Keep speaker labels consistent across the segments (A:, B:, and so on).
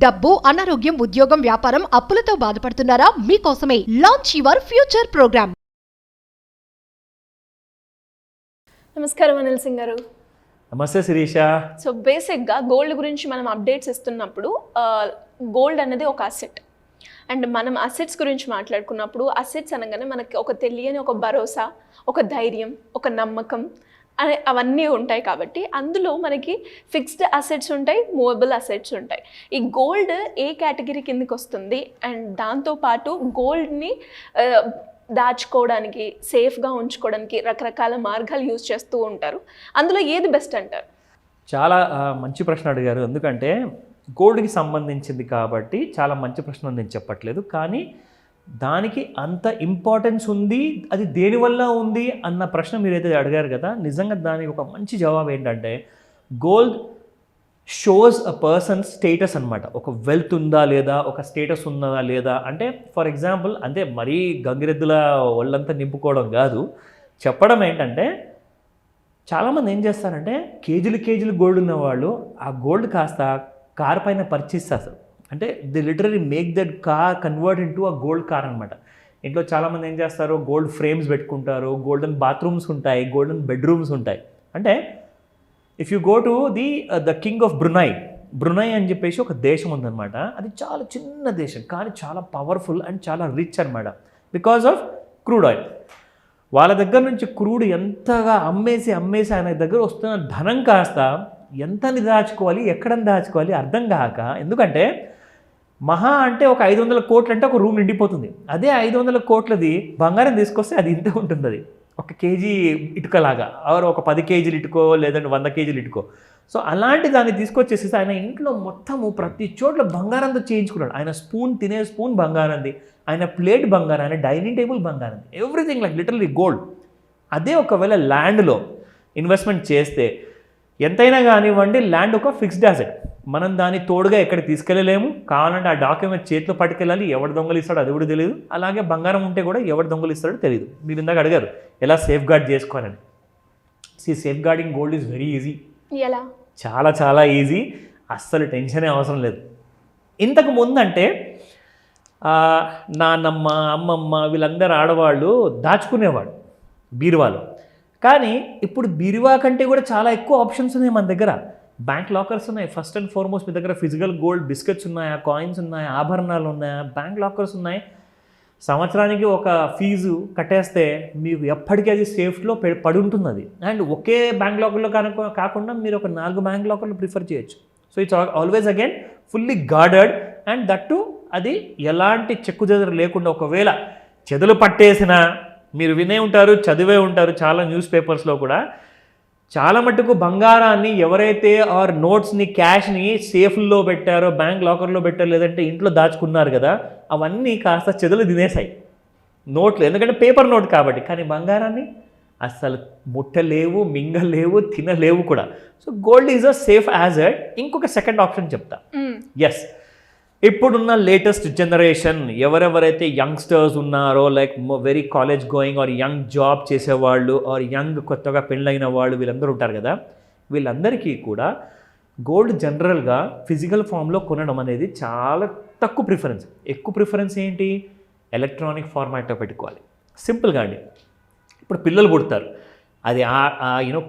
A: డబ్బు, అనారోగ్యం, ఉద్యోగం, వ్యాపారం, అప్పులతో బాధపడుతున్నారా? మీకోసమే లాంచ్ యువర్ ఫ్యూచర్ ప్రోగ్రామ్.
B: నమస్కారం అనిల్ సింగ్ గారు.
C: నమస్తే శిరీష.
B: సో బేసిక్గా గోల్డ్ గురించి మనం అప్డేట్స్ ఇస్తున్నప్పుడు గోల్డ్ అనేది ఒక అసెట్ అండ్ మనం అసెట్స్ గురించి మాట్లాడుకున్నప్పుడు అసెట్స్ అనగానే మనకి ఒక తెలియని ఒక భరోసా, ఒక ధైర్యం, ఒక నమ్మకం అనే అవన్నీ ఉంటాయి. కాబట్టి అందులో మనకి ఫిక్స్డ్ అసెట్స్ ఉంటాయి, మూవబుల్ అసెట్స్ ఉంటాయి. ఈ గోల్డ్ ఏ కేటగిరీ కిందకి వస్తుంది అండ్ దాంతోపాటు గోల్డ్ని దాచుకోవడానికి, సేఫ్గా ఉంచుకోవడానికి రకరకాల మార్గాలు యూజ్ చేస్తూ ఉంటారు. అందులో ఏది బెస్ట్ అంటారు?
C: చాలా మంచి ప్రశ్న అడిగారు. ఎందుకంటే గోల్డ్కి సంబంధించింది కాబట్టి చాలా మంచి ప్రశ్న నేను చెప్పట్లేదు, కానీ దానికి అంత ఇంపార్టెన్స్ ఉంది, అది దేనివల్ల ఉంది అన్న ప్రశ్న మీరైతే అడిగారు కదా, నిజంగా దానికి ఒక మంచి జవాబు ఏంటంటే gold shows a person status అనమాట. ఒక వెల్త్ ఉందా లేదా, ఒక స్టేటస్ ఉందా లేదా. అంటే ఫర్ ఎగ్జాంపుల్, అంటే మరీ గంగిరెద్దుల ఒళ్ళంతా నింపుకోవడం కాదు, చెప్పడం ఏంటంటే చాలామంది ఏం చేస్తారంటే కేజీలు గోల్డ్ ఉన్నవాళ్ళు ఆ గోల్డ్ కాస్త కార్ పైన పర్చేస్ చేస్తారు. అంటే the literally make that car convert in to a gold car అనమాట. ఇంట్లో చాలామంది ఏం చేస్తారు, గోల్డ్ ఫ్రేమ్స్ పెట్టుకుంటారు, గోల్డెన్ బాత్రూమ్స్ ఉంటాయి, గోల్డెన్ బెడ్రూమ్స్ ఉంటాయి. అంటే if you go to the king of Brunei అని చెప్పేసి ఒక దేశం ఉందన్నమాట. అది చాలా చిన్న దేశం కానీ చాలా పవర్ఫుల్ అండ్ చాలా రిచ్ అనమాట, బికాజ్ ఆఫ్ క్రూడ్ ఆయిల్. వాళ్ళ దగ్గర నుంచి క్రూడ్ ఎంతగా అమ్మేసి ఆయన దగ్గర వస్తున్న ధనం కాస్త ఎంతని దాచుకోవాలి, ఎక్కడని దాచుకోవాలి అర్థం కాక, ఎందుకంటే మహా అంటే ఒక 500 కోట్లు అంటే ఒక రూమ్ నిండిపోతుంది. అదే 500 కోట్లది బంగారం తీసుకొస్తే అది ఇంతే ఉంటుంది, అది ఒక కేజీ ఇటుకలాగా, ఆరు ఒక 10 కేజీలు ఇటుకో లేదంటే 100 కేజీలు ఇటుకో. సో అలాంటి దాన్ని తీసుకొచ్చేసి ఆయన ఇంట్లో మొత్తము ప్రతి చోట్ల బంగారంతో చేయించుకున్నాడు. ఆయన తినే స్పూన్ బంగారంది, ఆయన ప్లేట్ బంగారం, ఆయన డైనింగ్ టేబుల్ బంగారంది, ఎవ్రీథింగ్ లైక్ లిటరలీ గోల్డ్. అదే ఒకవేళ ల్యాండ్లో ఇన్వెస్ట్మెంట్ చేస్తే ఎంతైనా కానివ్వండి, ల్యాండ్ ఒక ఫిక్స్డ్ అసెట్, మనం దాన్ని తోడుగా ఎక్కడికి తీసుకెళ్ళలేము. కావాలంటే ఆ డాక్యుమెంట్ చేతిలో పట్టుకెళ్ళాలి, ఎవడు దొంగలు ఇస్తాడో అది కూడా తెలియదు. అలాగే బంగారం ఉంటే కూడా ఎవడు దొంగలు ఇస్తాడో తెలియదు. మీరు ఇందాక అడిగారు ఎలా సేఫ్ గార్డ్ చేసుకోవాలని. Safe guarding gold is very easy.
B: ఎలా?
C: చాలా ఈజీ, అస్సలు టెన్షనే అవసరం లేదు. ఇంతకు ముందంటే నాన్నమ్మ, అమ్మమ్మ వీళ్ళందరూ ఆడవాళ్ళు దాచుకునేవాడు బీరువాలో. కానీ ఇప్పుడు బీరువా కంటే కూడా చాలా ఎక్కువ ఆప్షన్స్ ఉన్నాయి మన దగ్గర. బ్యాంక్ లాకర్స్ ఉన్నాయి. ఫస్ట్ అండ్ ఫార్మోస్ట్ మీ దగ్గర ఫిజికల్ గోల్డ్ బిస్కెట్స్ ఉన్నాయా, కాయిన్స్ ఉన్నాయా, ఆభరణాలు ఉన్నాయా, బ్యాంక్ లాకర్స్ ఉన్నాయి. సంవత్సరానికి ఒక ఫీజు కట్టేస్తే మీకు ఎప్పటికీ అది సేఫ్లో పడి ఉంటుంది అది. అండ్ ఒకే బ్యాంక్ లాకర్లో కాకుండా మీరు ఒక 4 బ్యాంక్ లాకర్లు ప్రిఫర్ చేయొచ్చు. So it's always again fully guarded and that అది ఎలాంటి చెక్కుచెదరు లేకుండా. ఒకవేళ చెదలు పట్టేసినా, మీరు వినే ఉంటారు, చదివే ఉంటారు చాలా న్యూస్ పేపర్స్లో కూడా, చాలా మట్టుకు బంగారాన్ని ఎవరైతే ఆర్ నోట్స్ని, క్యాష్ని సేఫ్లో పెట్టారో, బ్యాంక్ లాకర్లో పెట్టారో, లేదంటే ఇంట్లో దాచుకున్నారు కదా, అవన్నీ కాస్త చెదలు తినేసాయి నోట్లు, ఎందుకంటే పేపర్ నోట్ కాబట్టి. కానీ బంగారాన్ని అస్సలు ముట్టలేవు, మింగలేవు, తినలేవు కూడా. So gold is a safe asset. ఇంకొక సెకండ్ ఆప్షన్ చెప్తా. ఎస్, ఇప్పుడున్న లేటెస్ట్ జనరేషన్ ఎవరెవరైతే యంగ్స్టర్స్ ఉన్నారో, like very college going or young job చేసేవాళ్ళు ఆర్ యంగ్ కొత్తగా పెళ్ళైన వాళ్ళు, వీళ్ళందరూ ఉంటారు కదా, వీళ్ళందరికీ కూడా గోల్డ్ జనరల్గా ఫిజికల్ ఫామ్లో కొనడం అనేది చాలా తక్కువ ప్రిఫరెన్స్. ఎక్కువ ప్రిఫరెన్స్ ఏంటి, ఎలక్ట్రానిక్ ఫార్మాట్లో పెట్టుకోవాలి. సింపుల్గా అండి, ఇప్పుడు పిల్లలు పుడతారు, అది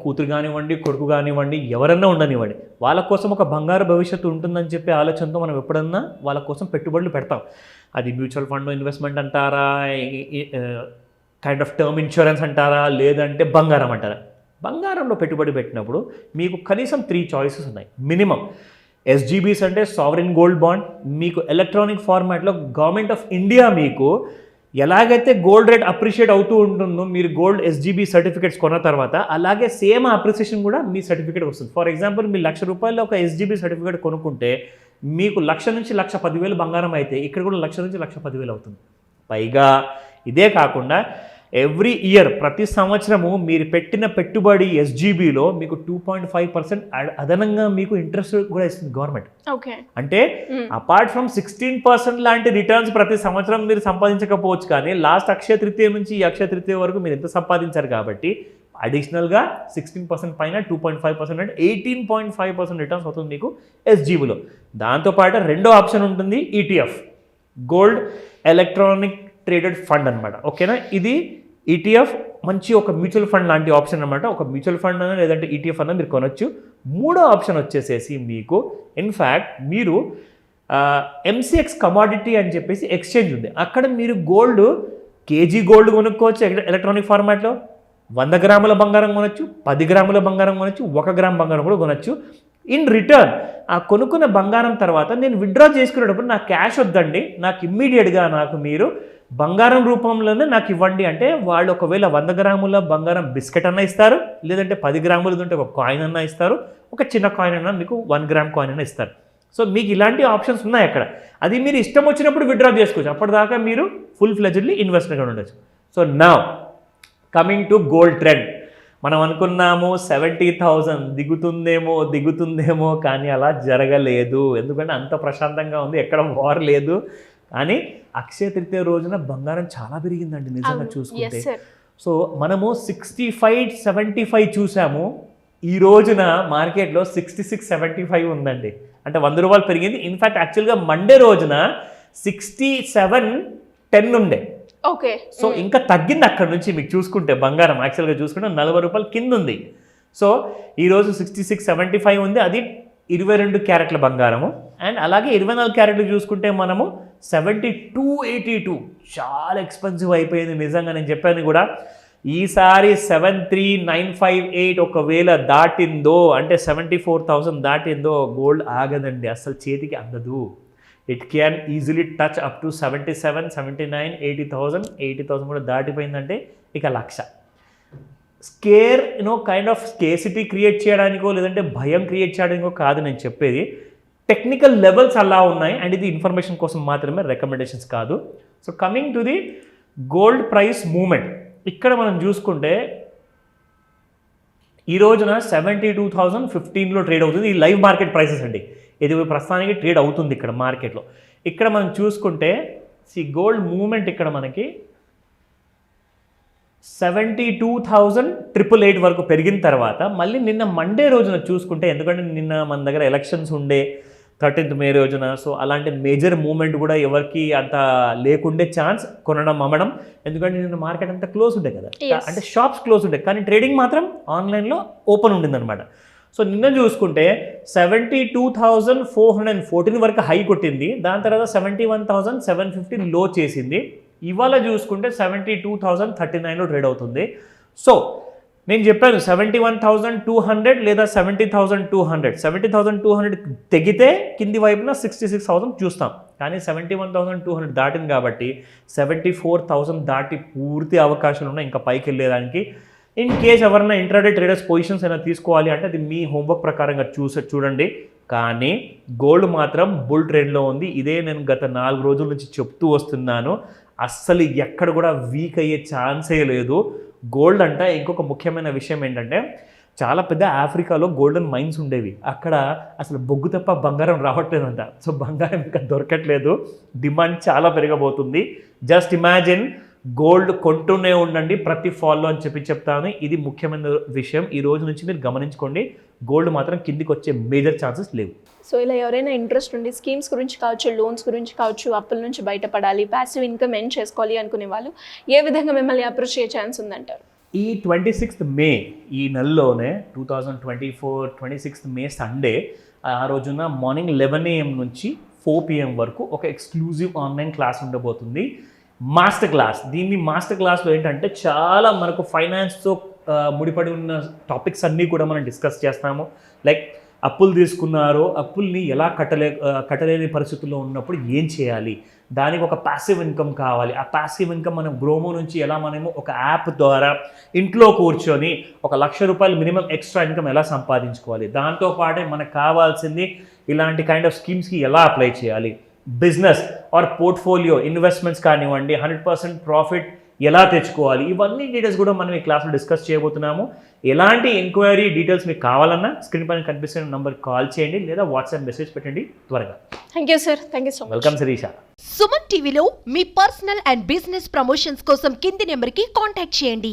C: కూతురు కానివ్వండి, కొడుకు కానివ్వండి, ఎవరన్నా ఉండనివ్వండి, వాళ్ళ కోసం ఒక బంగారు భవిష్యత్తు ఉంటుందని చెప్పే ఆలోచనతో మనం ఎప్పుడన్నా వాళ్ళ కోసం పెట్టుబడులు పెడతాం. అది మ్యూచువల్ ఫండ్ ఇన్వెస్ట్మెంట్ అంటారా, కైండ్ ఆఫ్ టర్మ్ ఇన్సూరెన్స్ అంటారా, లేదంటే బంగారం అంటారా. బంగారంలో పెట్టుబడి పెట్టినప్పుడు మీకు కనీసం 3 చాయిసెస్ ఉన్నాయి మినిమం. SGBs అంటే సావరిన్ గోల్డ్ బాండ్. మీకు ఎలక్ట్రానిక్ ఫార్మాట్లో గవర్నమెంట్ ఆఫ్ ఇండియా మీకు ఎలాగైతే గోల్డ్ రేట్ అప్రిషియేట్ అవుతూ ఉంటుందో మీరు గోల్డ్ SGB సర్టిఫికేట్స్ కొన్న తర్వాత, అలాగే సేమ్ అప్రిసియేషన్ కూడా మీ సర్టిఫికేట్ వస్తుంది. ఫర్ ఎగ్జాంపుల్, మీరు ₹1,00,000 ఒక SGB సర్టిఫికేట్ కొనుక్కుంటే మీకు 1,00,000 నుంచి 1,10,000 బంగారం అయితే ఇక్కడ కూడా 1,00,000 నుంచి 1,10,000 అవుతుంది. పైగా ఇదే కాకుండా ఎవ్రీ ఇయర్, ప్రతి సంవత్సరము మీరు పెట్టిన పెట్టుబడి SGBలో మీకు 2.5% అదనంగా మీకు ఇంట్రెస్ట్ కూడా ఇస్తుంది గవర్నమెంట్. అంటే అపార్ట్ ఫ్రమ్ 16% లాంటి రిటర్న్స్ ప్రతి సంవత్సరం మీరు సంపాదించకపోవచ్చు, కానీ లాస్ట్ అక్షయ తృతీయ నుంచి ఈ అక్షయ తృతీయ వరకు మీరు ఎంత సంపాదించారు కాబట్టి అడిషనల్గా 16% పైన 2.5% అంటే 18.5% రిటర్న్స్ అవుతుంది మీకు ఎస్జీబీలో. దాంతోపాటు రెండో ఆప్షన్ ఉంటుంది ETF, gold electronic traded fund అనమాట. ఓకేనా, ఇది ఈటీఎఫ్ మంచి ఒక మ్యూచువల్ ఫండ్ లాంటి ఆప్షన్ అనమాట. ఒక మ్యూచువల్ ఫండ్ అన్న లేదంటే ఈటీఎఫ్ అన్న మీరు కొనొచ్చు. మూడో ఆప్షన్ వచ్చేసేసి మీకు ఇన్ఫ్యాక్ట్ మీరు ఎంసీఎక్స్ కమాడిటీ అని చెప్పేసి ఎక్స్చేంజ్ ఉంది. అక్కడ మీరు గోల్డ్ కేజీ గోల్డ్ కొనుక్కోవచ్చు ఎలక్ట్రానిక్ ఫార్మాట్లో, 100 గ్రాముల బంగారం కొనొచ్చు, 10 గ్రాముల బంగారం కొనొచ్చు, 1 గ్రామ్ బంగారం కూడా కొనొచ్చు. ఇన్ రిటర్న్ ఆ కొనుక్కున్న బంగారం తర్వాత నేను విత్డ్రా చేసుకునేటప్పుడు నాకు క్యాష్ వద్దండి, నాకు ఇమ్మీడియట్గా నాకు మీరు బంగారం రూపంలోనే నాకు ఇవ్వండి అంటే వాళ్ళు ఒకవేళ 100 గ్రాముల బంగారం బిస్కెట్ అన్న ఇస్తారు, లేదంటే 10 గ్రాములది ఉంటే ఒక కాయిన్ అన్న ఇస్తారు, ఒక చిన్న కాయిన్ అన్న మీకు 1 గ్రామ్ కాయిన్ అన్న ఇస్తారు. సో మీకు ఇలాంటి ఆప్షన్స్ ఉన్నాయి అక్కడ. అది మీరు ఇష్టం వచ్చినప్పుడు విత్డ్రా చేసుకోవచ్చు. అప్పటిదాకా మీరు ఫుల్ ఫ్లెజ్డ్లీ ఇన్వెస్టర్గా ఉండొచ్చు. So now coming to gold trend. మనం అనుకున్నాము 70,000 దిగుతుందేమో కానీ అలా జరగలేదు. ఎందుకంటే అంత ప్రశాంతంగా ఉంది, ఎక్కడ వార్ లేదు. కానీ అక్షయ తృతీయ రోజున బంగారం చాలా పెరిగిందండి నిజంగా చూసుకుంటే. సో మనము 65-75 చూసాము, ఈ రోజున మార్కెట్లో 66-75 ఉందండి. అంటే 100 రూపాయలు పెరిగింది. ఇన్ఫ్యాక్ట్ యాక్చువల్గా మండే రోజున 67.10 ఉండే.
B: ఓకే,
C: సో ఇంకా తగ్గింది అక్కడ నుంచి. మీకు చూసుకుంటే బంగారం యాక్చువల్గా చూసుకుంటే 40 రూపాయలు కింద ఉంది. సో ఈరోజు 66-75 ఉంది. అది 22 క్యారెట్ల బంగారము. అండ్ అలాగే 24 క్యారెట్లు చూసుకుంటే మనము 72.82 చాలా ఎక్స్పెన్సివ్ అయిపోయింది నిజంగా. నేను చెప్పాను కూడా ఈసారి 73,958 ఒకవేళ దాటిందో అంటే 74,000 దాటిందో గోల్డ్ ఆగదండి, అసలు చేతికి అందదు. It can easily touch up to 77, 79, 80,000 కూడా దాటిపోయిందంటే ఇక 1,00,000. Scare kind of scarcity create చేయడానికో లేదంటే భయం క్రియేట్ చేయడానికో కాదు నేను చెప్పేది. టెక్నికల్ లెవెల్స్ అలా ఉన్నాయి అండ్ ఇది ఇన్ఫర్మేషన్ కోసం మాత్రమే, రికమెండేషన్స్ కాదు. So coming to the gold price moment, ఇక్కడ మనం చూసుకుంటే ఈ రోజున 72,015లో ట్రేడ్ అవుతుంది. ఈ లైవ్ మార్కెట్ ప్రైసెస్ అండి, ఇది ప్రస్తుతానికి ట్రేడ్ అవుతుంది ఇక్కడ మార్కెట్లో. ఇక్కడ మనం చూసుకుంటే గోల్డ్ మూమెంట్ ఇక్కడ మనకి 72,888 వరకు పెరిగిన తర్వాత మళ్ళీ నిన్న మండే రోజున చూసుకుంటే, ఎందుకంటే నిన్న మన దగ్గర ఎలక్షన్స్ ఉండే 13th మే రోజున, సో అలాంటి మేజర్ మూమెంట్ కూడా ఎవరికి అంత లేకుండే ఛాన్స్ కొనడం అమ్మడం. ఎందుకంటే నిన్న మార్కెట్ అంతా క్లోజ్ ఉండే కదా, అంటే షాప్స్ క్లోజ్ ఉండే, కానీ ట్రేడింగ్ మాత్రం ఆన్లైన్లో ఓపెన్ ఉండిందనమాట. సో నిన్న చూసుకుంటే 72,414 వరకు హై కొట్టింది, దాని తర్వాత 71,715 లో చేసింది. ఇవాళ చూసుకుంటే 72,039లో ట్రేడ్ అవుతుంది. సో నేను చెప్పాను 71,200 లేదా 70,200. 70,200 తెగితే కింది వైపున 66,000 చూస్తాం, కానీ 71,200 దాటింది కాబట్టి 74,000 దాటి పూర్తి అవకాశాలు ఉన్నాయి ఇంకా పైకి వెళ్ళేదానికి. ఇన్ కేస్ ఎవరైనా ఇంట్రాడే ట్రేడర్స్ పొజిషన్స్ అయినా తీసుకోవాలి అంటే అది మీ హోంవర్క్ ప్రకారంగా చూడండి. కానీ గోల్డ్ మాత్రం బుల్ ట్రెండ్లో ఉంది. ఇదే నేను గత 4 రోజుల నుంచి చెప్తూ వస్తున్నాను. అస్సలు ఎక్కడ కూడా వీక్ అయ్యే ఛాన్సే లేదు. గోల్డ్ అంటే ఇంకొక ముఖ్యమైన విషయం ఏంటంటే, చాలా పెద్ద ఆఫ్రికాలో గోల్డెన్ మైన్స్ ఉండేవి, అక్కడ అసలు బొగ్గు తప్ప బంగారం రావట్లేదంట. సో బంగారం ఇంకా దొరకట్లేదు, డిమాండ్ చాలా పెరగబోతుంది. జస్ట్ ఇమాజిన్, గోల్డ్ కొంటూనే ఉండండి ప్రతి ఫాల్లో అని చెప్తాను. ఇది ముఖ్యమైన విషయం, ఈ రోజు నుంచి మీరు గమనించుకోండి. గోల్డ్ మాత్రం కిందికి వచ్చే మేజర్ ఛాన్సెస్ లేవు.
B: సో ఇలా ఎవరైనా ఇంట్రెస్ట్ ఉండి స్కీమ్స్ గురించి కావచ్చు, లోన్స్ గురించి కావచ్చు, అప్పుల నుంచి బయటపడాలి, ప్యాసివ్ ఇన్కమ్ ఎర్న్ చేసుకోవాలి అనుకునే వాళ్ళు ఏ విధంగా మిమ్మల్ని అప్రోచ్ అయ్యే ఛాన్స్ ఉందంటారు?
C: ఈ 26th మే ఈ నెలలోనే 2024 మే సండే, ఆ రోజున మార్నింగ్ 11 AM నుంచి 4 PM వరకు ఒక ఎక్స్క్లూజివ్ ఆన్లైన్ క్లాస్ ఉండబోతుంది, మాస్టర్ క్లాస్. దీన్ని మాస్టర్ క్లాస్లో ఏంటంటే చాలా మనకు ఫైనాన్స్తో ముడిపడి ఉన్న టాపిక్స్ అన్నీ కూడా మనం డిస్కస్ చేస్తాము. లైక్ అప్పులు తీసుకున్నారో అప్పుల్ని ఎలా కట్టలేని పరిస్థితుల్లో ఉన్నప్పుడు ఏం చేయాలి, దానికి ఒక ప్యాసివ్ ఇన్కమ్ కావాలి, ఆ ప్యాసివ్ ఇన్కమ్ మనం గ్రోమో నుంచి ఎలా మనము ఒక యాప్ ద్వారా ఇంట్లో కూర్చొని ఒక ₹1,00,000 మినిమం ఎక్స్ట్రా ఇన్కమ్ ఎలా సంపాదించుకోవాలి, దాంతోపాటే మనకు కావాల్సింది ఇలాంటి కైండ్ ఆఫ్ స్కీమ్స్కి ఎలా అప్లై చేయాలి, బిజినెస్ ఆర్ పోర్ట్ఫోలియో ఇన్వెస్ట్మెంట్స్ కానివ్వండి 100% ప్రాఫిట్ ఎలా తెచ్చుకోవాలి, ఇవన్నీ డీటెయిల్స్ కూడా మనం ఈ క్లాస్లో డిస్కస్ చేయబోతున్నాము. ఎలాంటి ఎంక్వైరీ డీటెయిల్స్ మీకు కావాలన్నా స్క్రీన్ పైన కనిపిస్తున్న నంబర్కి కాల్ చేయండి లేదా వాట్సాప్ మెసేజ్ పెట్టండి త్వరగా.
B: Thank you sir, thank you so much.
C: Welcome Shirisha.
A: Suman టీవీలో మీ పర్సనల్ అండ్ బిజినెస్ ప్రమోషన్స్ కోసం కింది నెంబర్కి కాంటాక్ట్ చేయండి.